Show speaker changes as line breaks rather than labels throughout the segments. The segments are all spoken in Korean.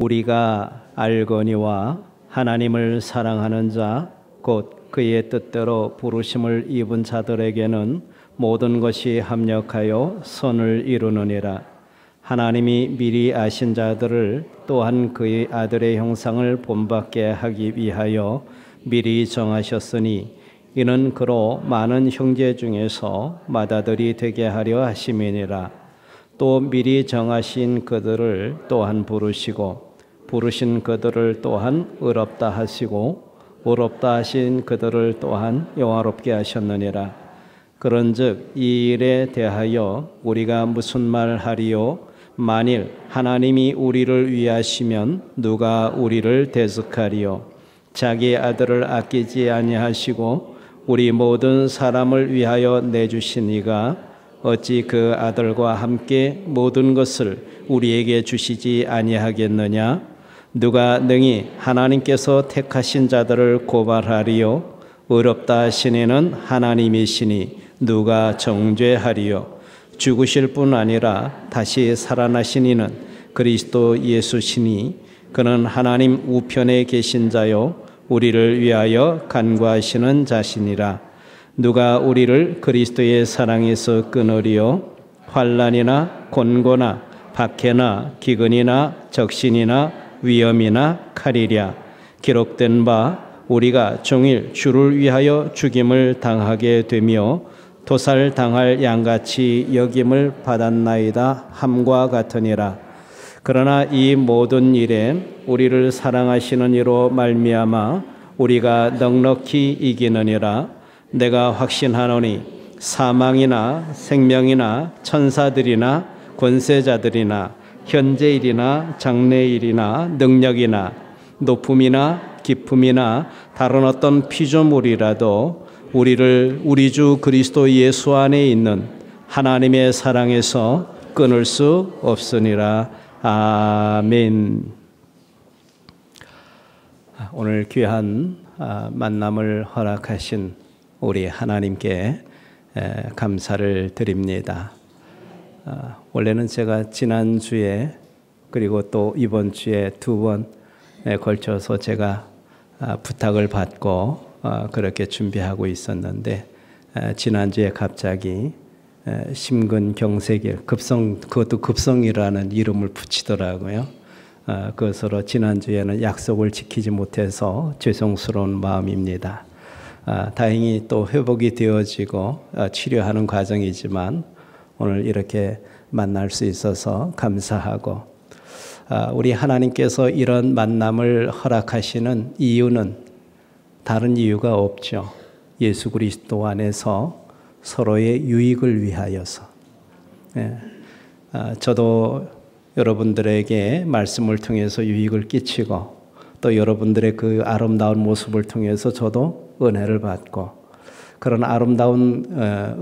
우리가 알거니와 하나님을 사랑하는 자 곧 그의 뜻대로 부르심을 입은 자들에게는 모든 것이 합력하여 선을 이루느니라. 하나님이 미리 아신 자들을 또한 그의 아들의 형상을 본받게 하기 위하여 미리 정하셨으니 이는 그로 많은 형제 중에서 맏아들이 되게 하려 하심이니라. 또 미리 정하신 그들을 또한 부르시고 부르신 그들을 또한 의롭다 하시고 의롭다 하신 그들을 또한 영화롭게 하셨느니라. 그런즉 이 일에 대하여 우리가 무슨 말하리요? 만일 하나님이 우리를 위하시면 누가 우리를 대적하리요? 자기 아들을 아끼지 아니하시고 우리 모든 사람을 위하여 내주신 이가 어찌 그 아들과 함께 모든 것을 우리에게 주시지 아니하겠느냐? 누가 능히 하나님께서 택하신 자들을 고발하리요? 의롭다 하신 이는 하나님이시니 누가 정죄하리요? 죽으실 뿐 아니라 다시 살아나신 이는 그리스도 예수시니 그는 하나님 우편에 계신 자요 우리를 위하여 간구하시는 자시니라. 누가 우리를 그리스도의 사랑에서 끊으리요? 환난이나 곤고나 박해나 기근이나 적신이나 위험이나 칼이랴. 기록된 바 우리가 종일 주를 위하여 죽임을 당하게 되며 도살 당할 양같이 여김을 받았나이다 함과 같으니라. 그러나 이 모든 일에 우리를 사랑하시는 이로 말미암아 우리가 넉넉히 이기느니라. 내가 확신하노니 사망이나 생명이나 천사들이나 권세자들이나 현재일이나 장래일이나 능력이나 높음이나 깊음이나 다른 어떤 피조물이라도 우리를 우리 주 그리스도 예수 안에 있는 하나님의 사랑에서 끊을 수 없으니라. 아멘. 오늘 귀한 만남을 허락하신 우리 하나님께 감사를 드립니다. 원래는 제가 지난주에 그리고 또 이번 주에 두 번에 걸쳐서 제가 부탁을 받고 그렇게 준비하고 있었는데 지난주에 갑자기 심근경색일 그것도 급성이라는 이름을 붙이더라고요. 그것으로 지난주에는 약속을 지키지 못해서 죄송스러운 마음입니다. 다행히 또 회복이 되어지고 치료하는 과정이지만 오늘 이렇게 만날 수 있어서 감사하고 우리 하나님께서 이런 만남을 허락하시는 이유는 다른 이유가 없죠. 예수 그리스도 안에서 서로의 유익을 위하여서. 저도 여러분들에게 말씀을 통해서 유익을 끼치고 또 여러분들의 그 아름다운 모습을 통해서 저도 은혜를 받고 그런 아름다운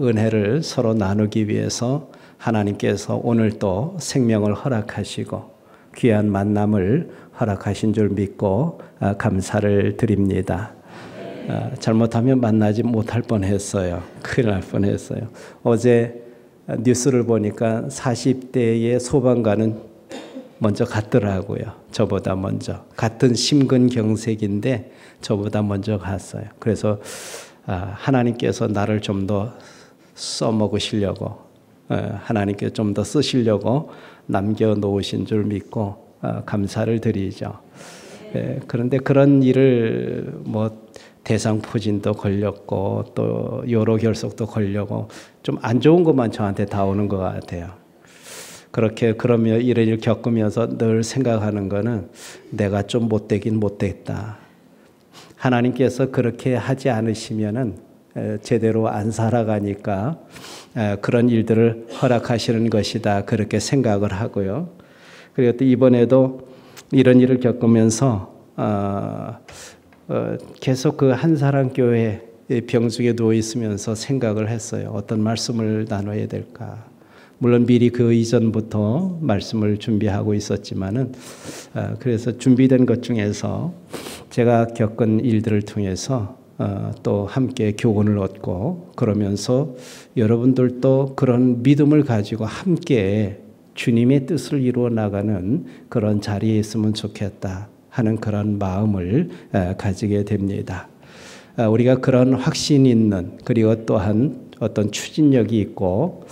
은혜를 서로 나누기 위해서 하나님께서 오늘 또 생명을 허락하시고 귀한 만남을 허락하신 줄 믿고 감사를 드립니다. 잘못하면 만나지 못할 뻔했어요. 큰일 날 뻔했어요. 어제 뉴스를 보니까 40대의 소방관은 먼저 갔더라고요. 저보다 먼저. 같은 심근경색인데 저보다 먼저 갔어요. 그래서 하나님께서 나를 좀 더 써먹으시려고 하나님께서 좀 더 쓰시려고 남겨놓으신 줄 믿고 감사를 드리죠. 그런데 그런 일을 대상포진도 걸렸고 또 요로결석도 걸려고 좀 안 좋은 것만 저한테 다 오는 것 같아요. 그러면 이런 일 겪으면서 늘 생각하는 거는 내가 좀 못되긴 못됐다. 하나님께서 그렇게 하지 않으시면은 제대로 안 살아가니까 그런 일들을 허락하시는 것이다. 그렇게 생각을 하고요. 그리고 또 이번에도 이런 일을 겪으면서 계속 그 한사랑교회 병중에 누워 있으면서 생각을 했어요. 어떤 말씀을 나눠야 될까? 물론 미리 그 이전부터 말씀을 준비하고 있었지만은 그래서 준비된 것 중에서 제가 겪은 일들을 통해서 또 함께 교훈을 얻고 그러면서 여러분들도 그런 믿음을 가지고 함께 주님의 뜻을 이루어 나가는 그런 자리에 있으면 좋겠다 하는 그런 마음을 가지게 됩니다. 우리가 그런 확신이 있는, 그리고 또한 어떤 추진력이 있고,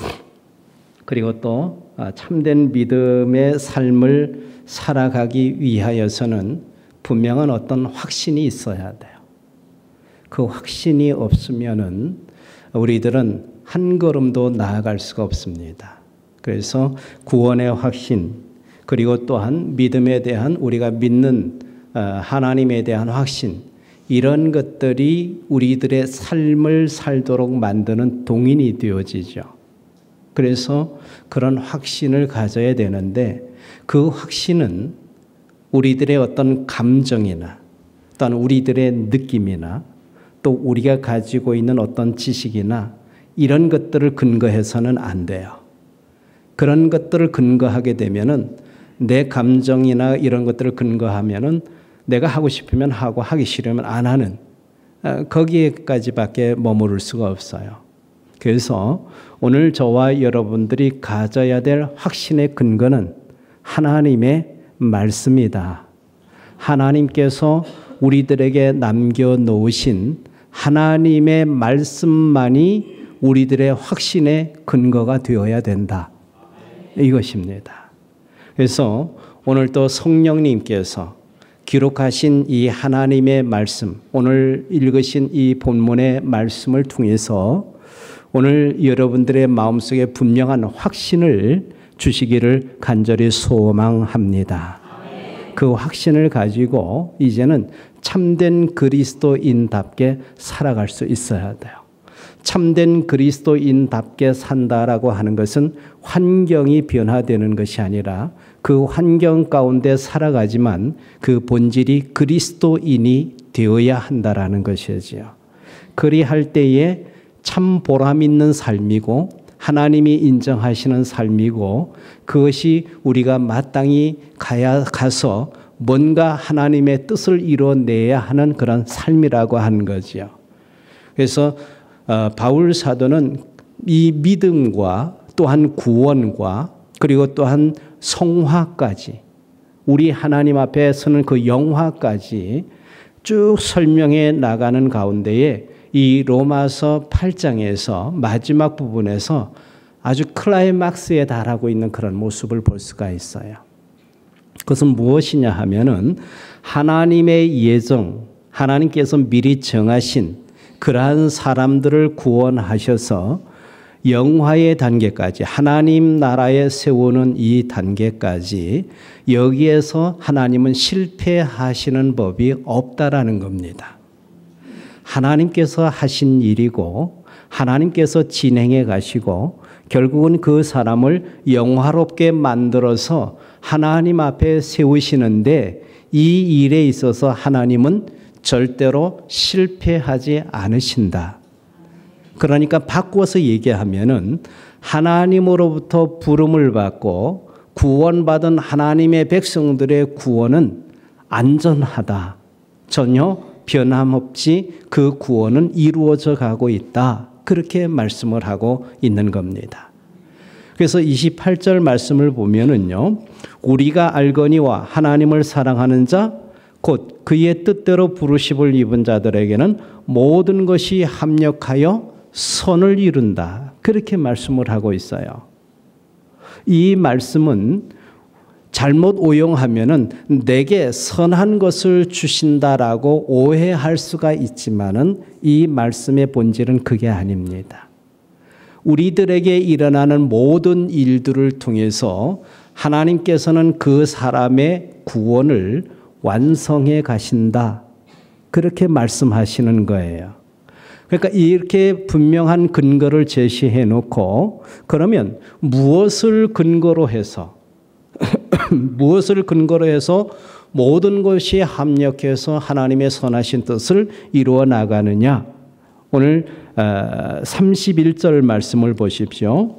그리고 또 참된 믿음의 삶을 살아가기 위하여서는 분명한 어떤 확신이 있어야 돼요. 그 확신이 없으면은 우리들은 한 걸음도 나아갈 수가 없습니다. 그래서 구원의 확신, 그리고 또한 믿음에 대한, 우리가 믿는 하나님에 대한 확신, 이런 것들이 우리들의 삶을 살도록 만드는 동인이 되어지죠. 그래서 그런 확신을 가져야 되는데, 그 확신은 우리들의 어떤 감정이나 또는 우리들의 느낌이나 또 우리가 가지고 있는 어떤 지식이나 이런 것들을 근거해서는 안 돼요. 그런 것들을 근거하게 되면은, 내 감정이나 이런 것들을 근거하면은 내가 하고 싶으면 하고 하기 싫으면 안 하는, 거기에까지밖에 머무를 수가 없어요. 그래서 오늘 저와 여러분들이 가져야 될 확신의 근거는 하나님의 말씀이다. 하나님께서 우리들에게 남겨놓으신 하나님의 말씀만이 우리들의 확신의 근거가 되어야 된다. 이것입니다. 그래서 오늘 또 성령님께서 기록하신 이 하나님의 말씀, 오늘 읽으신 이 본문의 말씀을 통해서 오늘 여러분들의 마음속에 분명한 확신을 주시기를 간절히 소망합니다. 그 확신을 가지고 이제는 참된 그리스도인답게 살아갈 수 있어야 돼요. 참된 그리스도인답게 산다라고 하는 것은 환경이 변화되는 것이 아니라 그 환경 가운데 살아가지만 그 본질이 그리스도인이 되어야 한다라는 것이지요. 그리할 때에 참 보람 있는 삶이고 하나님이 인정하시는 삶이고, 그것이 우리가 마땅히 가서 뭔가 하나님의 뜻을 이뤄내야 하는 그런 삶이라고 하는 거지요. 그래서 바울 사도는 이 믿음과 또한 구원과 그리고 또한 성화까지, 우리 하나님 앞에 서는 그 영화까지 쭉 설명해 나가는 가운데에 이 로마서 8장에서 마지막 부분에서 아주 클라이막스에 달하고 있는 그런 모습을 볼 수가 있어요. 그것은 무엇이냐 하면은 하나님의 예정, 하나님께서 미리 정하신 그러한 사람들을 구원하셔서 영화의 단계까지, 하나님 나라에 세우는 이 단계까지, 여기에서 하나님은 실패하시는 법이 없다라는 겁니다. 하나님께서 하신 일이고 하나님께서 진행해 가시고 결국은 그 사람을 영화롭게 만들어서 하나님 앞에 세우시는데, 이 일에 있어서 하나님은 절대로 실패하지 않으신다. 그러니까 바꿔서 얘기하면은 하나님으로부터 부름을 받고 구원받은 하나님의 백성들의 구원은 안전하다. 전혀 변함없이 그 구원은 이루어져 가고 있다. 그렇게 말씀을 하고 있는 겁니다. 그래서 28절 말씀을 보면은요, 우리가 알거니와 하나님을 사랑하는 자 곧 그의 뜻대로 부르심을 입은 자들에게는 모든 것이 합력하여 선을 이룬다. 그렇게 말씀을 하고 있어요. 이 말씀은 잘못 오용하면은 내게 선한 것을 주신다라고 오해할 수가 있지만은 이 말씀의 본질은 그게 아닙니다. 우리들에게 일어나는 모든 일들을 통해서 하나님께서는 그 사람의 구원을 완성해 가신다. 그렇게 말씀하시는 거예요. 그러니까 이렇게 분명한 근거를 제시해 놓고, 그러면 무엇을 근거로 해서 모든 것이 합력해서 하나님의 선하신 뜻을 이루어 나가느냐? 오늘 31절 말씀을 보십시오.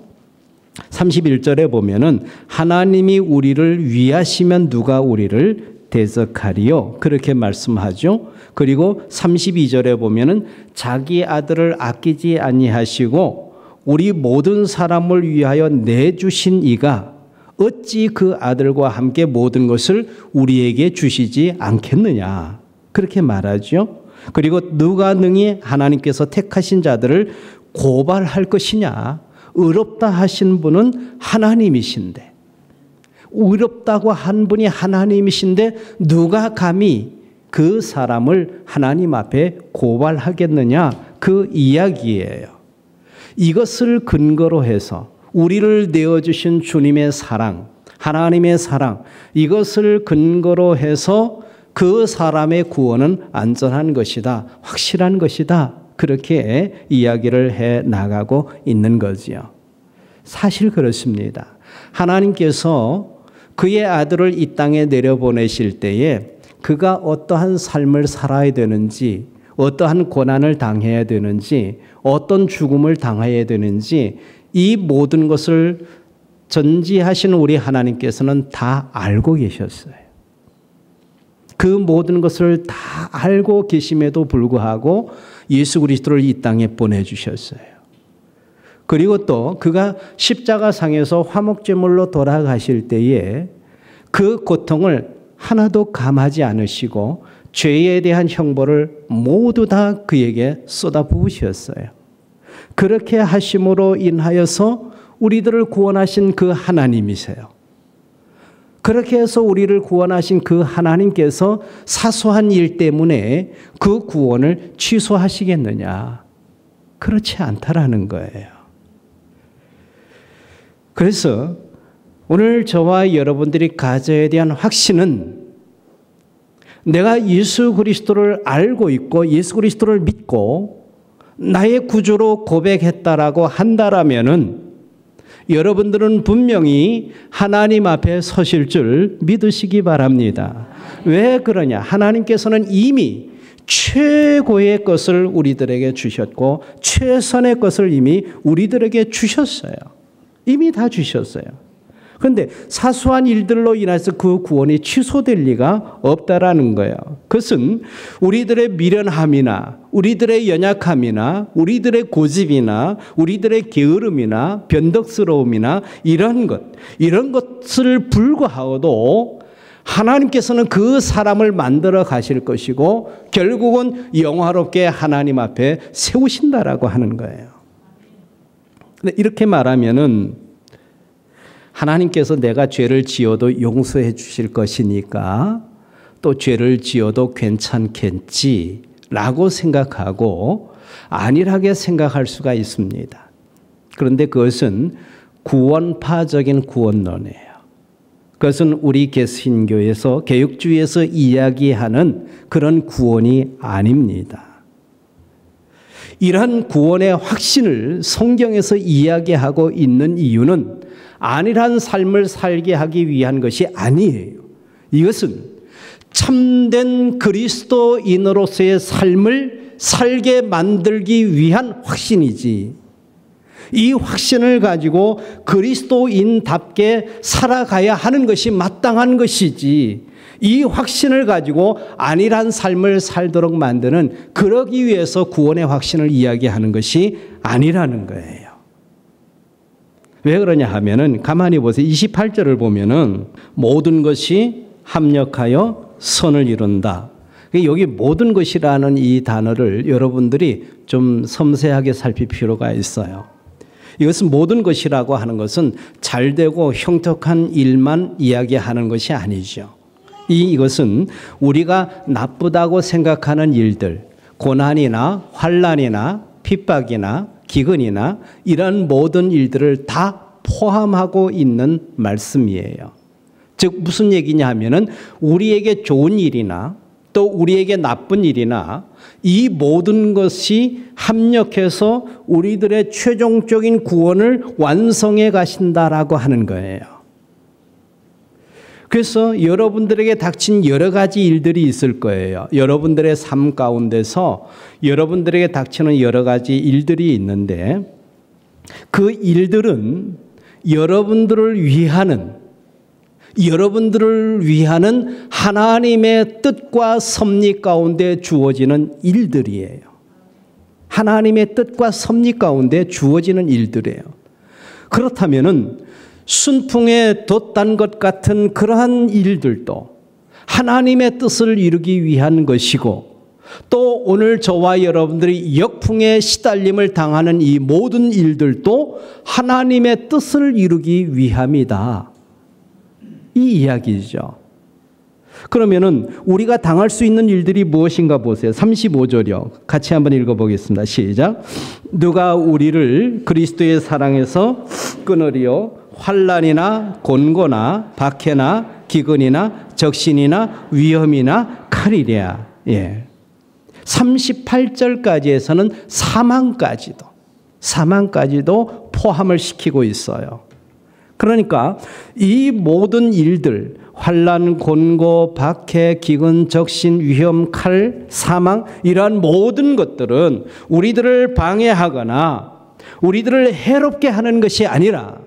31절에 보면은 하나님이 우리를 위하시면 누가 우리를 대적하리요? 그렇게 말씀하죠. 그리고 32절에 보면은 자기 아들을 아끼지 아니하시고 우리 모든 사람을 위하여 내주신 이가 어찌 그 아들과 함께 모든 것을 우리에게 주시지 않겠느냐. 그렇게 말하죠. 그리고 누가 능히 하나님께서 택하신 자들을 고발할 것이냐. 의롭다 하신 분은 하나님이신데, 의롭다고 한 분이 하나님이신데 누가 감히 그 사람을 하나님 앞에 고발하겠느냐. 그 이야기예요. 이것을 근거로 해서 우리를 내어주신 주님의 사랑, 하나님의 사랑, 이것을 근거로 해서 그 사람의 구원은 안전한 것이다, 확실한 것이다, 그렇게 이야기를 해 나가고 있는 거지요. 사실 그렇습니다. 하나님께서 그의 아들을 이 땅에 내려보내실 때에 그가 어떠한 삶을 살아야 되는지, 어떠한 고난을 당해야 되는지, 어떤 죽음을 당해야 되는지, 이 모든 것을 전지하신 우리 하나님께서는 다 알고 계셨어요. 그 모든 것을 다 알고 계심에도 불구하고 예수 그리스도를 이 땅에 보내주셨어요. 그리고 또 그가 십자가상에서 화목제물로 돌아가실 때에 그 고통을 하나도 감하지 않으시고 죄에 대한 형벌을 모두 다 그에게 쏟아부으셨어요. 그렇게 하심으로 인하여서 우리들을 구원하신 그 하나님이세요. 그렇게 해서 우리를 구원하신 그 하나님께서 사소한 일 때문에 그 구원을 취소하시겠느냐? 그렇지 않다라는 거예요. 그래서 오늘 저와 여러분들이 가져야 대한 확신은 내가 예수 그리스도를 알고 있고 예수 그리스도를 믿고 나의 구주로 고백했다라고 한다라면은 여러분들은 분명히 하나님 앞에 서실 줄 믿으시기 바랍니다. 왜 그러냐? 하나님께서는 이미 최고의 것을 우리들에게 주셨고 최선의 것을 이미 우리들에게 주셨어요. 이미 다 주셨어요. 그런데 사소한 일들로 인해서 그 구원이 취소될 리가 없다라는 거예요. 그것은 우리들의 미련함이나 우리들의 연약함이나 우리들의 고집이나 우리들의 게으름이나 변덕스러움이나 이런 것을 불구하고도 하나님께서는 그 사람을 만들어 가실 것이고 결국은 영화롭게 하나님 앞에 세우신다라고 하는 거예요. 근데 이렇게 말하면은 하나님께서 내가 죄를 지어도 용서해 주실 것이니까 또 죄를 지어도 괜찮겠지라고 생각하고 안일하게 생각할 수가 있습니다. 그런데 그것은 구원파적인 구원론이에요. 그것은 우리 개신교에서 개혁주의에서 이야기하는 그런 구원이 아닙니다. 이러한 구원의 확신을 성경에서 이야기하고 있는 이유는 안일한 삶을 살게 하기 위한 것이 아니에요. 이것은 참된 그리스도인으로서의 삶을 살게 만들기 위한 확신이지. 이 확신을 가지고 그리스도인답게 살아가야 하는 것이 마땅한 것이지. 이 확신을 가지고 안일한 삶을 살도록 만드는 그러기 위해서 구원의 확신을 이야기하는 것이 아니라는 거예요. 왜 그러냐 하면은 가만히 보세요. 28절을 보면은 모든 것이 합력하여 선을 이룬다. 여기 모든 것이라는 이 단어를 여러분들이 좀 섬세하게 살필 필요가 있어요. 이것은 모든 것이라고 하는 것은 잘되고 형통한 일만 이야기하는 것이 아니죠. 이것은 우리가 나쁘다고 생각하는 일들, 고난이나 환난이나 핍박이나 기근이나 이런 모든 일들을 다 포함하고 있는 말씀이에요. 즉 무슨 얘기냐 하면은 우리에게 좋은 일이나 또 우리에게 나쁜 일이나 이 모든 것이 합력해서 우리들의 최종적인 구원을 완성해 가신다라고 하는 거예요. 그래서 여러분들에게 닥친 여러 가지 일들이 있을 거예요. 여러분들의 삶 가운데서 여러분들에게 닥치는 여러 가지 일들이 있는데 그 일들은 여러분들을 위하는 하나님의 뜻과 섭리 가운데 주어지는 일들이에요. 하나님의 뜻과 섭리 가운데 주어지는 일들이에요. 그렇다면은 순풍에 돛단 것 같은 그러한 일들도 하나님의 뜻을 이루기 위한 것이고, 또 오늘 저와 여러분들이 역풍에 시달림을 당하는 이 모든 일들도 하나님의 뜻을 이루기 위함이다. 이 이야기죠. 그러면은 우리가 당할 수 있는 일들이 무엇인가 보세요. 35절이요. 같이 한번 읽어보겠습니다. 시작. 누가 우리를 그리스도의 사랑에서 끊으리요? 환난이나 곤고나 박해나 기근이나 적신이나 위험이나 칼이랴. 예. 38절까지에서는 사망까지도 포함을 시키고 있어요. 그러니까 이 모든 일들, 환난, 곤고, 박해, 기근, 적신, 위험, 칼, 사망, 이러한 모든 것들은 우리들을 방해하거나 우리들을 해롭게 하는 것이 아니라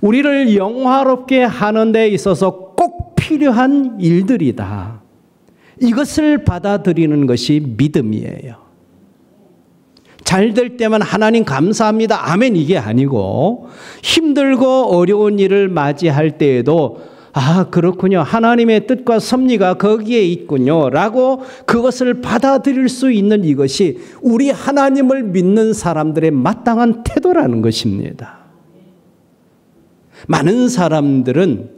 우리를 영화롭게 하는 데 있어서 꼭 필요한 일들이다. 이것을 받아들이는 것이 믿음이에요. 잘 될 때만 하나님 감사합니다. 아멘, 이게 아니고 힘들고 어려운 일을 맞이할 때에도 그렇군요. 하나님의 뜻과 섭리가 거기에 있군요. 라고 그것을 받아들일 수 있는 이것이 우리 하나님을 믿는 사람들의 마땅한 태도라는 것입니다. 많은 사람들은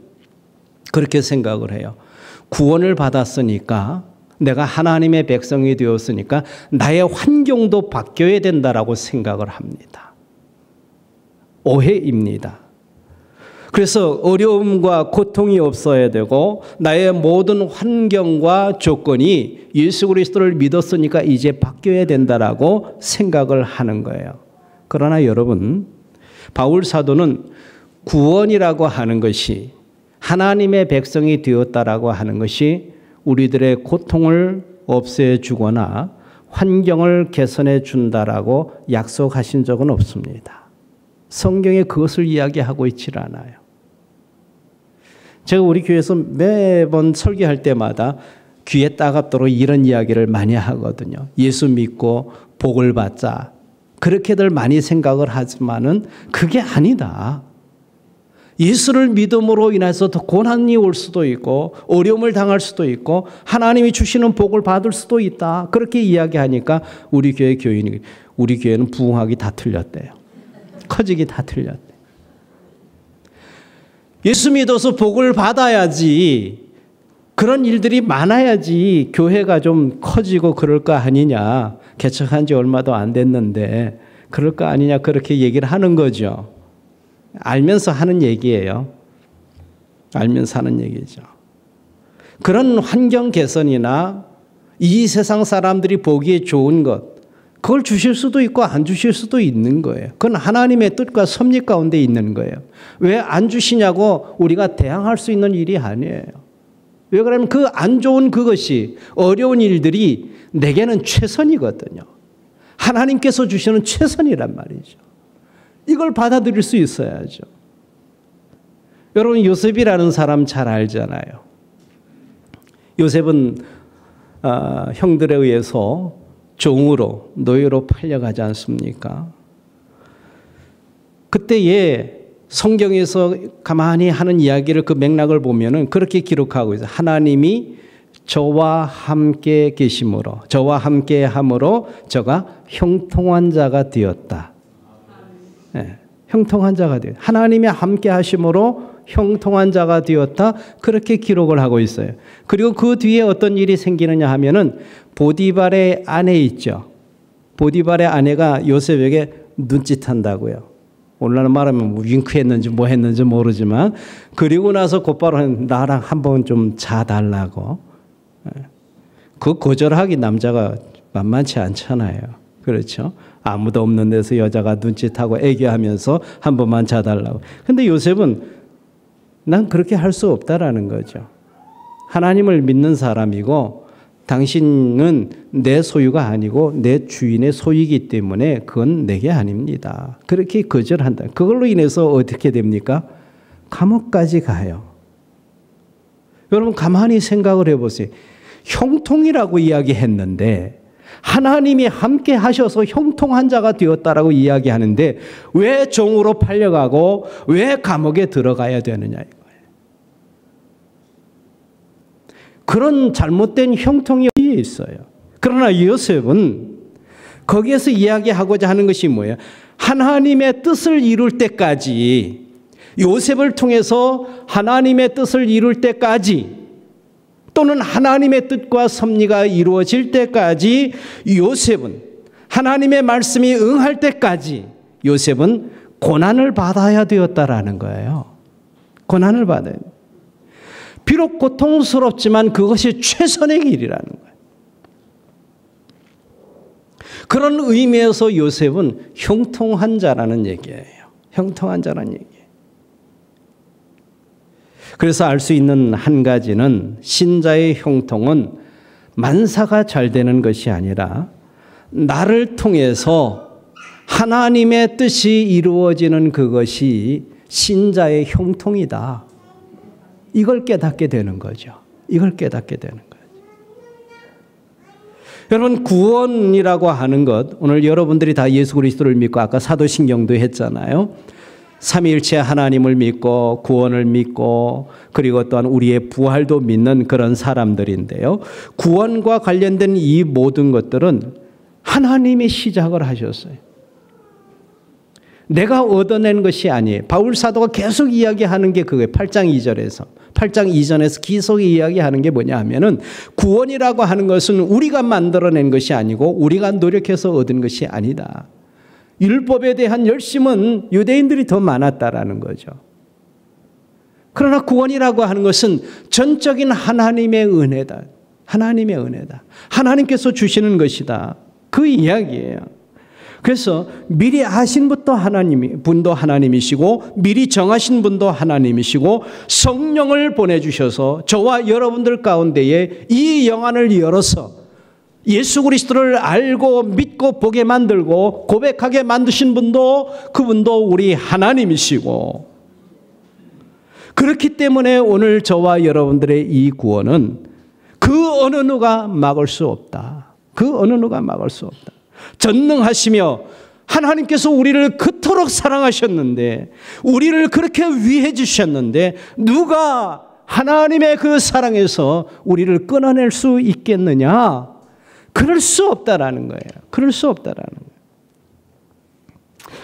그렇게 생각을 해요. 구원을 받았으니까, 내가 하나님의 백성이 되었으니까 나의 환경도 바뀌어야 된다라고 생각을 합니다. 오해입니다. 그래서 어려움과 고통이 없어야 되고 나의 모든 환경과 조건이 예수 그리스도를 믿었으니까 이제 바뀌어야 된다라고 생각을 하는 거예요. 그러나 여러분, 바울 사도는 구원이라고 하는 것이, 하나님의 백성이 되었다라고 하는 것이 우리들의 고통을 없애주거나 환경을 개선해 준다라고 약속하신 적은 없습니다. 성경에 그것을 이야기하고 있질 않아요. 제가 우리 교회에서 매번 설교할 때마다 귀에 따갑도록 이런 이야기를 많이 하거든요. 예수 믿고 복을 받자. 그렇게들 많이 생각을 하지만은 그게 아니다. 예수를 믿음으로 인해서 더 고난이 올 수도 있고 어려움을 당할 수도 있고 하나님이 주시는 복을 받을 수도 있다. 그렇게 이야기하니까 우리 교회 교인이, 우리 교회는 부흥하기 다 틀렸대요. 커지기 다 틀렸대요. 예수 믿어서 복을 받아야지, 그런 일들이 많아야지 교회가 좀 커지고 그럴 거 아니냐. 개척한 지 얼마도 안 됐는데 그럴 거 아니냐, 그렇게 얘기를 하는 거죠. 알면서 하는 얘기예요. 알면서 하는 얘기죠. 그런 환경 개선이나 이 세상 사람들이 보기에 좋은 것, 그걸 주실 수도 있고 안 주실 수도 있는 거예요. 그건 하나님의 뜻과 섭리 가운데 있는 거예요. 왜 안 주시냐고 우리가 대항할 수 있는 일이 아니에요. 왜 그러냐면 그 안 좋은 그것이, 어려운 일들이 내게는 최선이거든요. 하나님께서 주시는 최선이란 말이죠. 이걸 받아들일 수 있어야죠. 여러분, 요셉이라는 사람 잘 알잖아요. 요셉은 형들에 의해서 종으로, 노예로 팔려가지 않습니까? 그때에 성경에서 가만히 하는 이야기를, 그 맥락을 보면은 그렇게 기록하고 있어요. 하나님이 저와 함께 계심으로, 저와 함께 함으로 저가 형통한 자가 되었다. 네, 형통한 자가 되었다. 하나님이 함께 하심으로 형통한 자가 되었다. 그렇게 기록을 하고 있어요. 그리고 그 뒤에 어떤 일이 생기느냐 하면은 보디발의 아내 있죠. 보디발의 아내가 요셉에게 눈짓한다고요. 오늘날 말하면 뭐 윙크했는지 뭐 했는지 모르지만, 그리고 나서 곧바로 나랑 한번 좀 자달라고. 그 거절하기 남자가 만만치 않잖아요. 그렇죠? 아무도 없는 데서 여자가 눈짓하고 애교하면서 한 번만 자달라고. 근데 요셉은 난 그렇게 할 수 없다라는 거죠. 하나님을 믿는 사람이고 당신은 내 소유가 아니고 내 주인의 소유이기 때문에 그건 내게 아닙니다. 그렇게 거절한다. 그걸로 인해서 어떻게 됩니까? 감옥까지 가요. 여러분, 가만히 생각을 해보세요. 형통이라고 이야기했는데 하나님이 함께 하셔서 형통한 자가 되었다라고 이야기하는데 왜 종으로 팔려가고 왜 감옥에 들어가야 되느냐 이거예요. 그런 잘못된 형통이 있어요. 그러나 요셉은 거기에서 이야기하고자 하는 것이 뭐예요? 하나님의 뜻을 이룰 때까지, 요셉을 통해서 하나님의 뜻을 이룰 때까지, 또는 하나님의 뜻과 섭리가 이루어질 때까지 요셉은, 하나님의 말씀이 응할 때까지 요셉은 고난을 받아야 되었다라는 거예요. 고난을 받아야 돼요. 비록 고통스럽지만 그것이 최선의 길이라는 거예요. 그런 의미에서 요셉은 형통한 자라는 얘기예요. 형통한 자라는 얘기예요. 그래서 알 수 있는 한 가지는 신자의 형통은 만사가 잘 되는 것이 아니라 나를 통해서 하나님의 뜻이 이루어지는 그것이 신자의 형통이다. 이걸 깨닫게 되는 거죠. 이걸 깨닫게 되는 거죠. 여러분, 구원이라고 하는 것, 오늘 여러분들이 다 예수 그리스도를 믿고 아까 사도신경도 했잖아요. 삼위일체 하나님을 믿고 구원을 믿고 그리고 또한 우리의 부활도 믿는 그런 사람들인데요. 구원과 관련된 이 모든 것들은 하나님이 시작을 하셨어요. 내가 얻어낸 것이 아니에요. 바울 사도가 계속 이야기하는 게 그거예요. 8장 2절에서. 8장 이전에서 계속 이야기하는 게 뭐냐 하면은 구원이라고 하는 것은 우리가 만들어낸 것이 아니고 우리가 노력해서 얻은 것이 아니다. 율법에 대한 열심은 유대인들이 더 많았다라는 거죠. 그러나 구원이라고 하는 것은 전적인 하나님의 은혜다. 하나님의 은혜다. 하나님께서 주시는 것이다. 그 이야기예요. 그래서 미리 아신 분도 하나님이시고 미리 정하신 분도 하나님이시고 성령을 보내주셔서 저와 여러분들 가운데에 이 영안을 열어서 예수 그리스도를 알고 믿고 보게 만들고 고백하게 만드신 분도 그분도 우리 하나님이시고, 그렇기 때문에 오늘 저와 여러분들의 이 구원은 그 어느 누가 막을 수 없다. 그 어느 누가 막을 수 없다. 전능하시며 하나님께서 우리를 그토록 사랑하셨는데, 우리를 그렇게 위해 주셨는데 누가 하나님의 그 사랑에서 우리를 끊어낼 수 있겠느냐? 그럴 수 없다라는 거예요. 그럴 수 없다라는 거예요.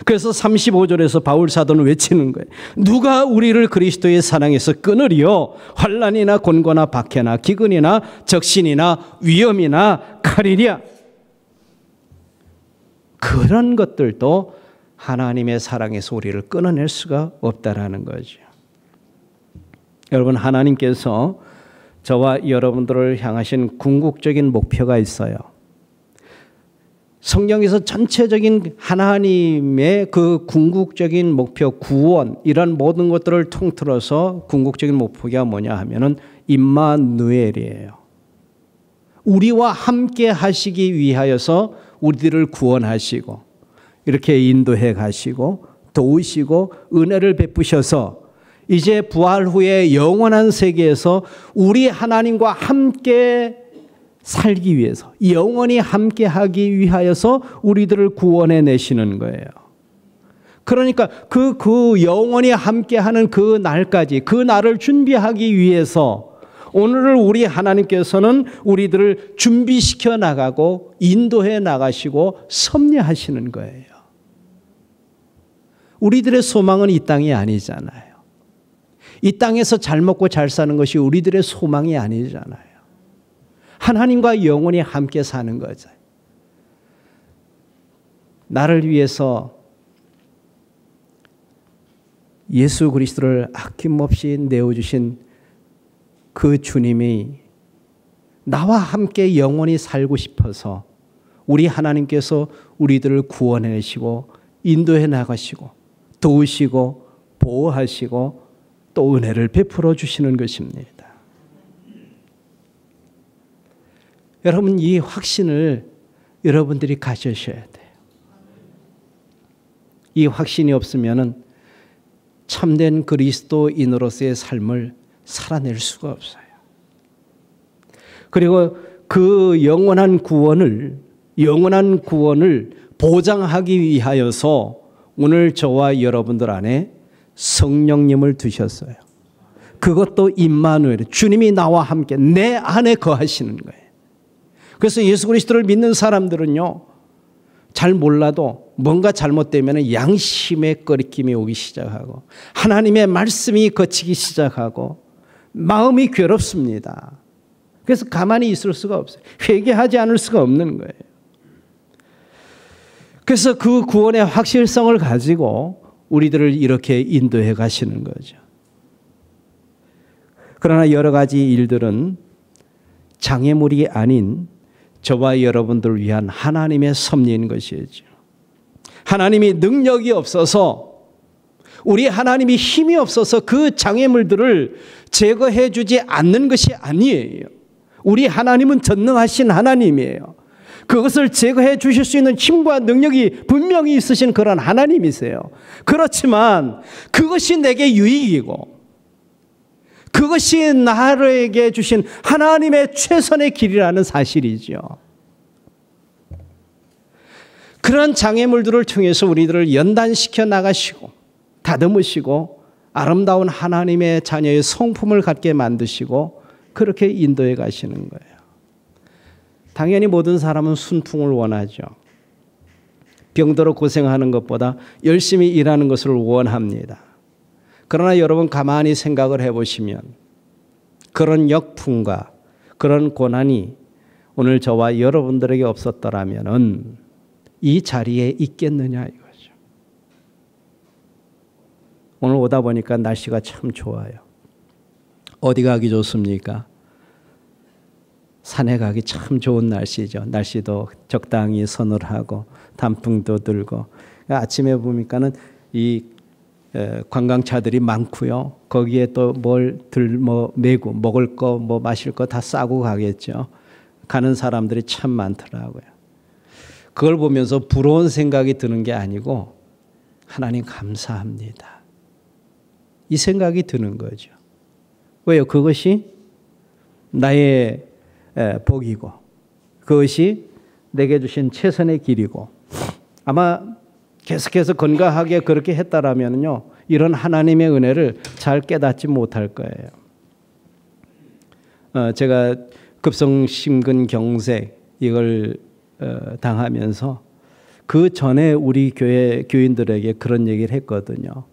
그래서 35절에서 바울 사도는 외치는 거예요. 누가 우리를 그리스도의 사랑에서 끊으리요? 환난이나 곤고나 박해나 기근이나 적신이나 위험이나 칼이랴. 그런 것들도 하나님의 사랑에서 우리를 끊어낼 수가 없다라는 거죠. 여러분, 하나님께서 저와 여러분들을 향하신 궁극적인 목표가 있어요. 성경에서 전체적인 하나님의 그 궁극적인 목표, 구원, 이런 모든 것들을 통틀어서 궁극적인 목표가 뭐냐 하면은 임마누엘이에요. 우리와 함께 하시기 위하여서 우리들을 구원하시고 이렇게 인도해 가시고 도우시고 은혜를 베푸셔서 이제 부활 후에 영원한 세계에서 우리 하나님과 함께 살기 위해서, 영원히 함께 하기 위하여서 우리들을 구원해 내시는 거예요. 그러니까 그 영원히 함께 하는 그 날까지, 그 날을 준비하기 위해서 오늘을 우리 하나님께서는 우리들을 준비시켜 나가고 인도해 나가시고 섭리하시는 거예요. 우리들의 소망은 이 땅이 아니잖아요. 이 땅에서 잘 먹고 잘 사는 것이 우리들의 소망이 아니잖아요. 하나님과 영원히 함께 사는 거죠. 나를 위해서 예수 그리스도를 아낌없이 내어주신 그 주님이 나와 함께 영원히 살고 싶어서 우리 하나님께서 우리들을 구원해내시고 인도해 나가시고 도우시고 보호하시고 또 은혜를 베풀어 주시는 것입니다. 여러분, 이 확신을 여러분들이 가지셔야 돼요. 이 확신이 없으면 참된 그리스도인으로서의 삶을 살아낼 수가 없어요. 그리고 그 영원한 구원을 영원한 구원을 보장하기 위하여서 오늘 저와 여러분들 안에 성령님을 두셨어요. 그것도 임마누엘, 주님이 나와 함께 내 안에 거하시는 거예요. 그래서 예수 그리스도를 믿는 사람들은요, 잘 몰라도 뭔가 잘못되면 양심의 꺼리낌이 오기 시작하고 하나님의 말씀이 거치기 시작하고 마음이 괴롭습니다. 그래서 가만히 있을 수가 없어요. 회개하지 않을 수가 없는 거예요. 그래서 그 구원의 확실성을 가지고 우리들을 이렇게 인도해 가시는 거죠. 그러나 여러 가지 일들은 장애물이 아닌 저와 여러분들을 위한 하나님의 섭리인 것이죠. 하나님이 능력이 없어서, 우리 하나님이 힘이 없어서 그 장애물들을 제거해 주지 않는 것이 아니에요. 우리 하나님은 전능하신 하나님이에요. 그것을 제거해 주실 수 있는 힘과 능력이 분명히 있으신 그런 하나님이세요. 그렇지만 그것이 내게 유익이고 그것이 나에게 주신 하나님의 최선의 길이라는 사실이죠. 그런 장애물들을 통해서 우리들을 연단시켜 나가시고 다듬으시고 아름다운 하나님의 자녀의 성품을 갖게 만드시고 그렇게 인도해 가시는 거예요. 당연히 모든 사람은 순풍을 원하죠. 병들어 고생하는 것보다 열심히 일하는 것을 원합니다. 그러나 여러분 가만히 생각을 해보시면 그런 역풍과 그런 고난이 오늘 저와 여러분들에게 없었더라면 이 자리에 있겠느냐 이거죠. 오늘 오다 보니까 날씨가 참 좋아요. 어디 가기 좋습니까? 산에 가기 참 좋은 날씨죠. 날씨도 적당히 서늘하고 단풍도 들고 아침에 보니까는 이 관광차들이 많고요. 거기에 또 뭘 메고 먹을 거 뭐 마실 거 다 싸고 가겠죠. 가는 사람들이 참 많더라고요. 그걸 보면서 부러운 생각이 드는 게 아니고 하나님 감사합니다. 이 생각이 드는 거죠. 왜요? 그것이 나의 복이고 그것이 내게 주신 최선의 길이고 아마 계속해서 건강하게 그렇게 했다라면요 이런 하나님의 은혜를 잘 깨닫지 못할 거예요. 제가 급성심근경색 이걸 당하면서 그 전에 우리 교회 교인들에게 그런 얘기를 했거든요.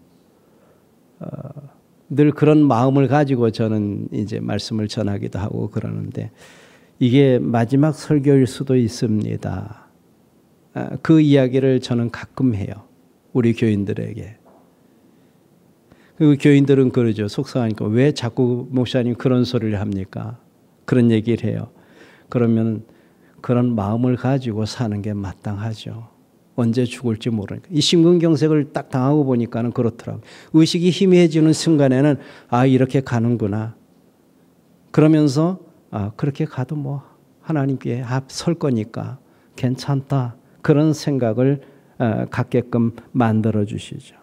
늘 그런 마음을 가지고 저는 이제 말씀을 전하기도 하고 그러는데 이게 마지막 설교일 수도 있습니다. 그 이야기를 저는 가끔 해요. 우리 교인들에게. 그 교인들은 그러죠. 속상하니까 왜 자꾸 목사님 그런 소리를 합니까? 그런 얘기를 해요. 그러면 그런 마음을 가지고 사는 게 마땅하죠. 언제 죽을지 모르니까. 이 심근경색을 딱 당하고 보니까는 그렇더라고요. 의식이 희미해지는 순간에는 아 이렇게 가는구나. 그러면서 아 그렇게 가도 뭐 하나님께 설 거니까 괜찮다. 그런 생각을 갖게끔 만들어 주시죠.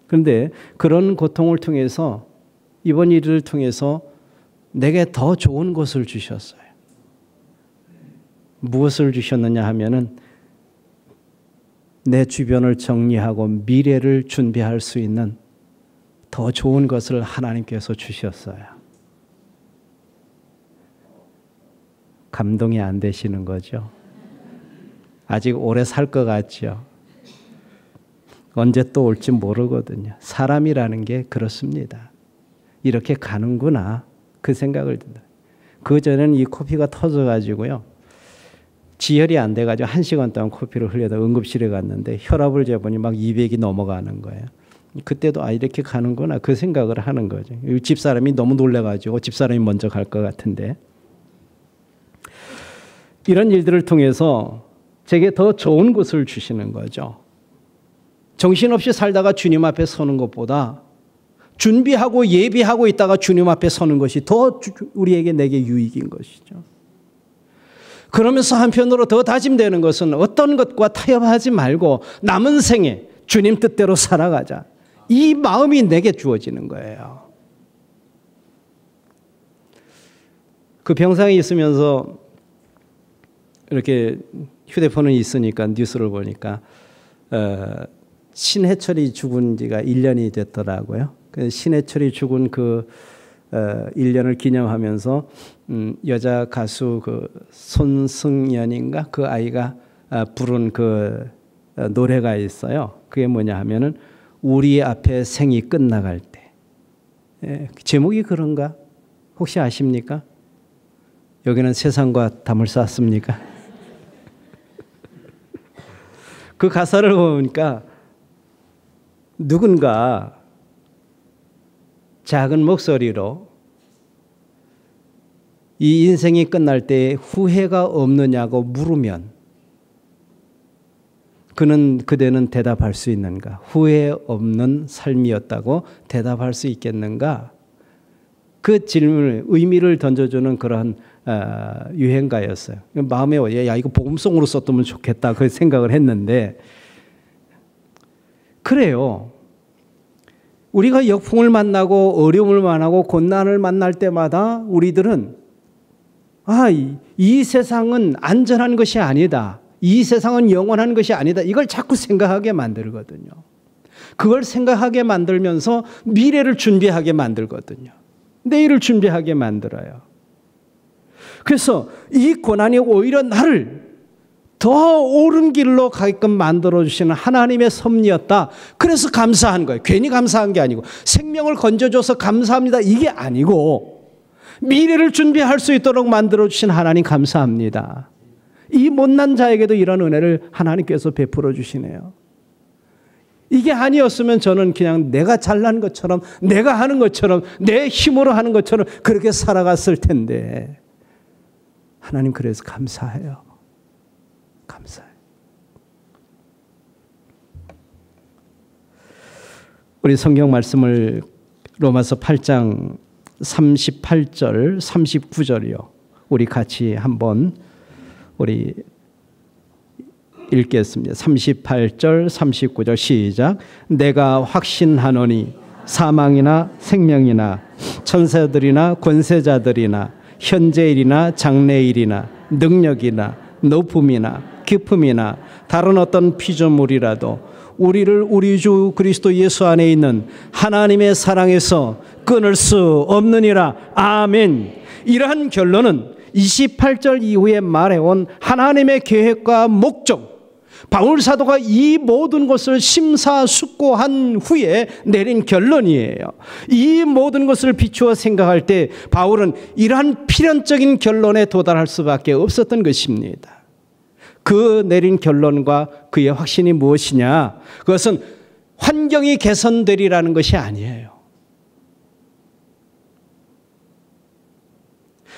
그런데 그런 고통을 통해서 이번 일을 통해서 내게 더 좋은 것을 주셨어요. 무엇을 주셨느냐 하면은 내 주변을 정리하고 미래를 준비할 수 있는 더 좋은 것을 하나님께서 주셨어요. 감동이 안 되시는 거죠? 아직 오래 살 것 같죠? 언제 또 올지 모르거든요. 사람이라는 게 그렇습니다. 이렇게 가는구나 그 생각을 든다. 그 전에는 이 코피가 터져가지고요. 지혈이 안 돼가지고 1시간 동안 코피를 흘려다 응급실에 갔는데 혈압을 재보니 막 200이 넘어가는 거예요. 그때도 아 이렇게 가는구나 그 생각을 하는 거죠. 집사람이 너무 놀래가지고 집사람이 먼저 갈 것 같은데 이런 일들을 통해서 제게 더 좋은 것을 주시는 거죠. 정신없이 살다가 주님 앞에 서는 것보다 준비하고 예비하고 있다가 주님 앞에 서는 것이 더 우리에게 내게 유익인 것이죠. 그러면서 한편으로 더 다짐되는 것은 어떤 것과 타협하지 말고 남은 생에 주님 뜻대로 살아가자. 이 마음이 내게 주어지는 거예요. 그 병상에 있으면서 이렇게 휴대폰은 있으니까 뉴스를 보니까 신해철이 죽은 지가 1년이 됐더라고요. 신해철이 죽은 그 1년을 기념하면서 여자 가수 그 손승연인가 그 아이가 부른 그 노래가 있어요. 그게 뭐냐 하면은 우리 앞에 생이 끝나갈 때. 제목이 그런가? 혹시 아십니까? 여기는 세상과 담을 쌓습니까? 그 가사를 보니까 누군가 작은 목소리로 이 인생이 끝날 때 후회가 없느냐고 물으면 그대는 대답할 수 있는가? 후회 없는 삶이었다고 대답할 수 있겠는가? 그 질문을 의미를 던져주는 그런 유행가였어요. 마음에 야 이거 복음송으로 썼으면 좋겠다 그 생각을 했는데 그래요. 우리가 역풍을 만나고 어려움을 만나고 고난을 만날 때마다 우리들은 이 세상은 안전한 것이 아니다. 이 세상은 영원한 것이 아니다. 이걸 자꾸 생각하게 만들거든요. 그걸 생각하게 만들면서 미래를 준비하게 만들거든요. 내일을 준비하게 만들어요. 그래서 이 고난이 오히려 나를 더 옳은 길로 가게끔 만들어주시는 하나님의 섭리였다. 그래서 감사한 거예요. 괜히 감사한 게 아니고 생명을 건져줘서 감사합니다. 이게 아니고 미래를 준비할 수 있도록 만들어주신 하나님 감사합니다. 이 못난 자에게도 이런 은혜를 하나님께서 베풀어 주시네요. 이게 아니었으면 저는 그냥 내가 잘난 것처럼 내가 하는 것처럼 내 힘으로 하는 것처럼 그렇게 살아갔을 텐데 하나님 그래서 감사해요. 감사해요. 우리 성경 말씀을 로마서 8장 38절 39절이요. 우리 같이 한번 우리 읽겠습니다. 38절 39절 시작. 내가 확신하노니 사망이나 생명이나 천사들이나 권세자들이나 현재일이나 장래일이나 능력이나 높음이나 깊음이나 다른 어떤 피조물이라도 우리를 우리 주 그리스도 예수 안에 있는 하나님의 사랑에서 끊을 수 없느니라. 아멘. 이러한 결론은 28절 이후에 말해온 하나님의 계획과 목적, 바울 사도가 이 모든 것을 심사숙고한 후에 내린 결론이에요. 이 모든 것을 비추어 생각할 때 바울은 이러한 필연적인 결론에 도달할 수밖에 없었던 것입니다. 그 내린 결론과 그의 확신이 무엇이냐? 그것은 환경이 개선되리라는 것이 아니에요.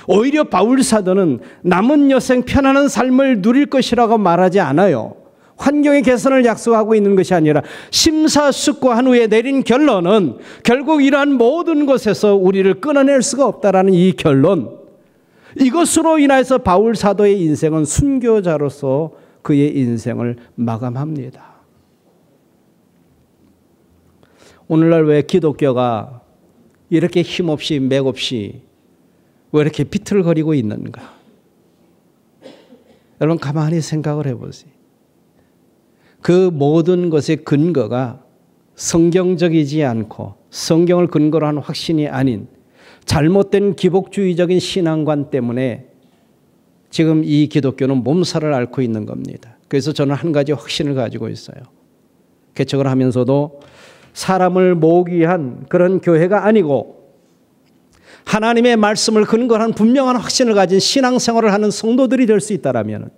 오히려 바울 사도는 남은 여생 편안한 삶을 누릴 것이라고 말하지 않아요. 환경의 개선을 약속하고 있는 것이 아니라 심사숙고한 후에 내린 결론은 결국 이러한 모든 것에서 우리를 끊어낼 수가 없다라는 이 결론, 이것으로 인해서 바울 사도의 인생은 순교자로서 그의 인생을 마감합니다. 오늘날 왜 기독교가 이렇게 힘없이 맥없이 왜 이렇게 비틀거리고 있는가? 여러분 가만히 생각을 해보세요. 그 모든 것의 근거가 성경적이지 않고 성경을 근거로 한 확신이 아닌 잘못된 기복주의적인 신앙관 때문에 지금 이 기독교는 몸살을 앓고 있는 겁니다. 그래서 저는 한 가지 확신을 가지고 있어요. 개척을 하면서도 사람을 모으기 위한 그런 교회가 아니고 하나님의 말씀을 근거로 한 분명한 확신을 가진 신앙생활을 하는 성도들이 될 수 있다라면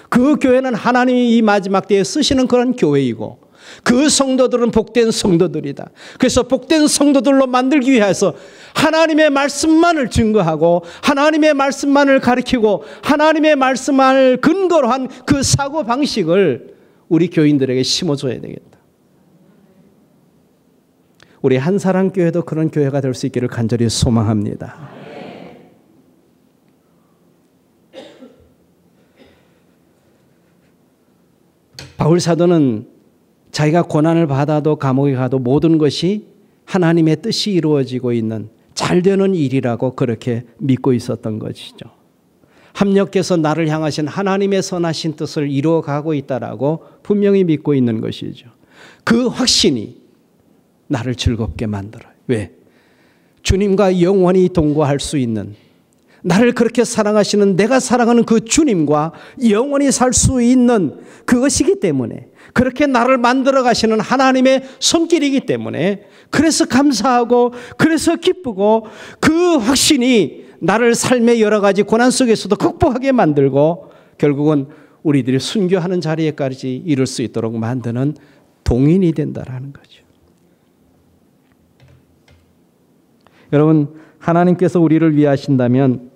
그 교회는 하나님이 이 마지막 때에 쓰시는 그런 교회이고 그 성도들은 복된 성도들이다. 그래서 복된 성도들로 만들기 위해서 하나님의 말씀만을 증거하고 하나님의 말씀만을 가르치고 하나님의 말씀만을 근거로 한 그 사고방식을 우리 교인들에게 심어줘야 되겠다. 우리 한사랑교회도 그런 교회가 될 수 있기를 간절히 소망합니다. 바울 사도는 자기가 고난을 받아도 감옥에 가도 모든 것이 하나님의 뜻이 이루어지고 있는 잘 되는 일이라고 그렇게 믿고 있었던 것이죠. 합력해서 나를 향하신 하나님의 선하신 뜻을 이루어가고 있다라고 분명히 믿고 있는 것이죠. 그 확신이 나를 즐겁게 만들어요. 왜? 주님과 영원히 동거할 수 있는, 나를 그렇게 사랑하시는 내가 사랑하는 그 주님과 영원히 살 수 있는 그것이기 때문에, 그렇게 나를 만들어 가시는 하나님의 손길이기 때문에, 그래서 감사하고 그래서 기쁘고, 그 확신이 나를 삶의 여러 가지 고난 속에서도 극복하게 만들고 결국은 우리들이 순교하는 자리에까지 이룰 수 있도록 만드는 동인이 된다라는 거죠. 여러분, 하나님께서 우리를 위하신다면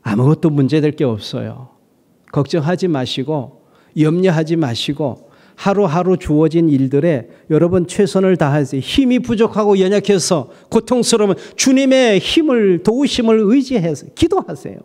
아무것도 문제될 게 없어요. 걱정하지 마시고 염려하지 마시고 하루하루 주어진 일들에 여러분 최선을 다하세요. 힘이 부족하고 연약해서 고통스러우면 주님의 힘을, 도우심을 의지해서 기도하세요.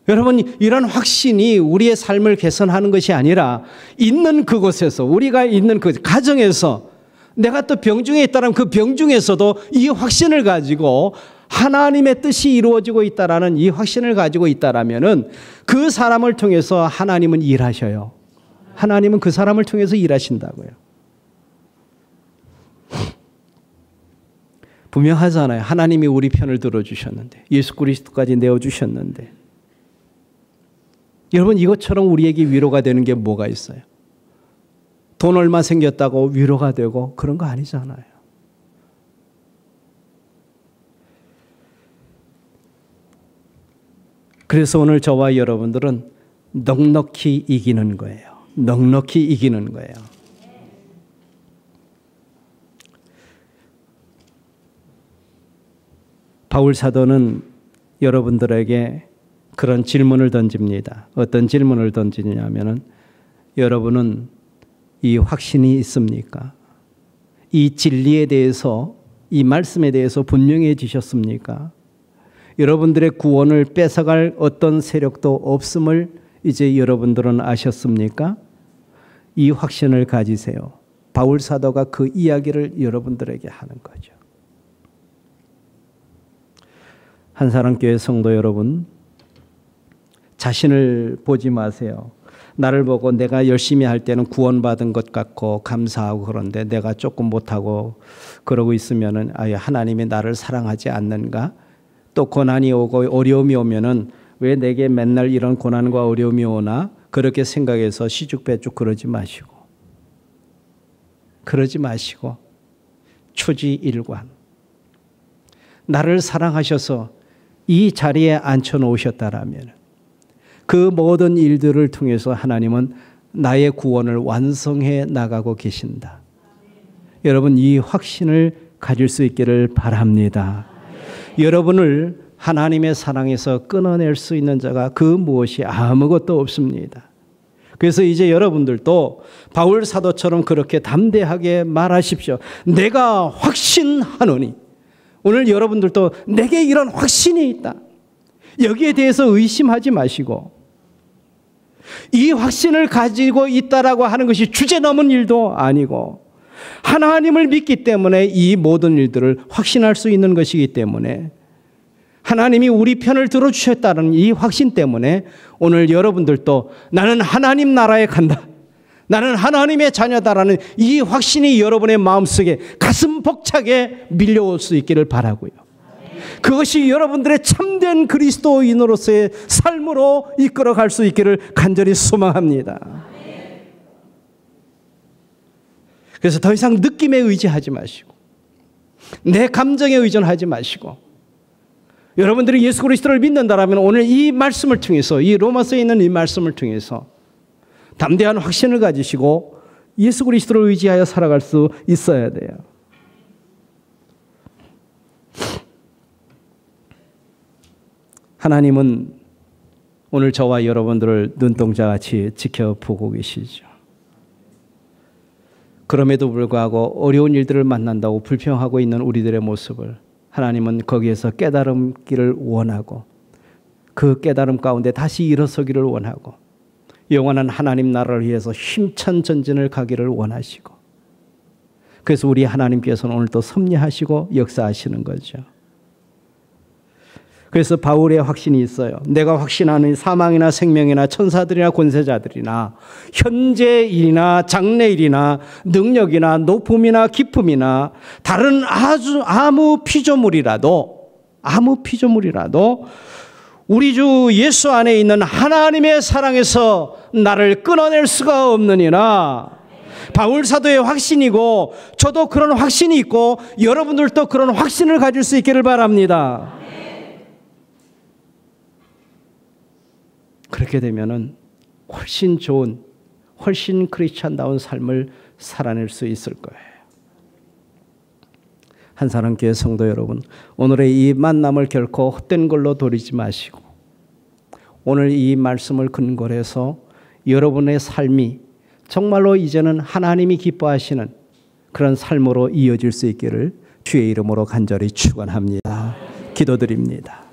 여러분, 이런 확신이 우리의 삶을 개선하는 것이 아니라 있는 그곳에서, 우리가 있는 그 가정에서, 내가 또 병중에 있다면 그 병중에서도 이 확신을 가지고 하나님의 뜻이 이루어지고 있다라는 이 확신을 가지고 있다라면은 그 사람을 통해서 하나님은 일하셔요. 하나님은 그 사람을 통해서 일하신다고요. 분명하잖아요. 하나님이 우리 편을 들어주셨는데, 예수 그리스도까지 내어주셨는데, 여러분, 이것처럼 우리에게 위로가 되는 게 뭐가 있어요? 돈 얼마 생겼다고 위로가 되고 그런 거 아니잖아요. 그래서 오늘 저와 여러분들은 넉넉히 이기는 거예요. 넉넉히 이기는 거예요. 바울 사도는 여러분들에게 그런 질문을 던집니다. 어떤 질문을 던지냐면은, 여러분은 이 확신이 있습니까? 이 진리에 대해서, 이 말씀에 대해서 분명해지셨습니까? 여러분들의 구원을 뺏어갈 어떤 세력도 없음을 이제 여러분들은 아셨습니까? 이 확신을 가지세요. 바울 사도가 그 이야기를 여러분들에게 하는 거죠. 한사랑교회 성도 여러분, 자신을 보지 마세요. 나를 보고 내가 열심히 할 때는 구원받은 것 같고 감사하고, 그런데 내가 조금 못하고 그러고 있으면은 하나님이 나를 사랑하지 않는가? 또 고난이 오고 어려움이 오면은 왜 내게 맨날 이런 고난과 어려움이 오나? 그렇게 생각해서 시죽배죽 그러지 마시고 초지일관, 나를 사랑하셔서 이 자리에 앉혀놓으셨다라면 그 모든 일들을 통해서 하나님은 나의 구원을 완성해 나가고 계신다. 여러분, 이 확신을 가질 수 있기를 바랍니다. 여러분을 하나님의 사랑에서 끊어낼 수 있는 자가 그 무엇이 아무것도 없습니다. 그래서 이제 여러분들도 바울 사도처럼 그렇게 담대하게 말하십시오. 내가 확신하노니. 오늘 여러분들도 내게 이런 확신이 있다. 여기에 대해서 의심하지 마시고, 이 확신을 가지고 있다라고 하는 것이 주제넘은 일도 아니고, 하나님을 믿기 때문에 이 모든 일들을 확신할 수 있는 것이기 때문에, 하나님이 우리 편을 들어주셨다는 이 확신 때문에 오늘 여러분들도 나는 하나님 나라에 간다, 나는 하나님의 자녀다라는 이 확신이 여러분의 마음속에 가슴 벅차게 밀려올 수 있기를 바라고요. 그것이 여러분들의 참된 그리스도인으로서의 삶으로 이끌어갈 수 있기를 간절히 소망합니다. 그래서 더 이상 느낌에 의지하지 마시고, 내 감정에 의존하지 마시고, 여러분들이 예수 그리스도를 믿는다라면 오늘 이 말씀을 통해서, 이 로마서에 있는 이 말씀을 통해서 담대한 확신을 가지시고 예수 그리스도를 의지하여 살아갈 수 있어야 돼요. 하나님은 오늘 저와 여러분들을 눈동자같이 지켜보고 계시죠. 그럼에도 불구하고 어려운 일들을 만난다고 불평하고 있는 우리들의 모습을 하나님은 거기에서 깨달음기를 원하고, 그 깨달음 가운데 다시 일어서기를 원하고, 영원한 하나님 나라를 위해서 힘찬 전진을 가기를 원하시고, 그래서 우리 하나님께서는 오늘 또 섭리하시고 역사하시는 거죠. 그래서 바울의 확신이 있어요. 내가 확신하는 사망이나 생명이나 천사들이나 권세자들이나 현재일이나 장래일이나 능력이나 높음이나 깊음이나 다른 아무 피조물이라도 우리 주 예수 안에 있는 하나님의 사랑에서 나를 끊어낼 수가 없느니라. 바울 사도의 확신이고 저도 그런 확신이 있고 여러분들도 그런 확신을 가질 수 있기를 바랍니다. 그렇게 되면은 훨씬 좋은, 훨씬 크리스찬다운 삶을 살아낼 수 있을 거예요. 한사랑교회 성도 여러분, 오늘의 이 만남을 결코 헛된 걸로 돌리지 마시고 오늘 이 말씀을 근거로 해서 여러분의 삶이 정말로 이제는 하나님이 기뻐하시는 그런 삶으로 이어질 수 있기를 주의 이름으로 간절히 축원합니다. 기도드립니다.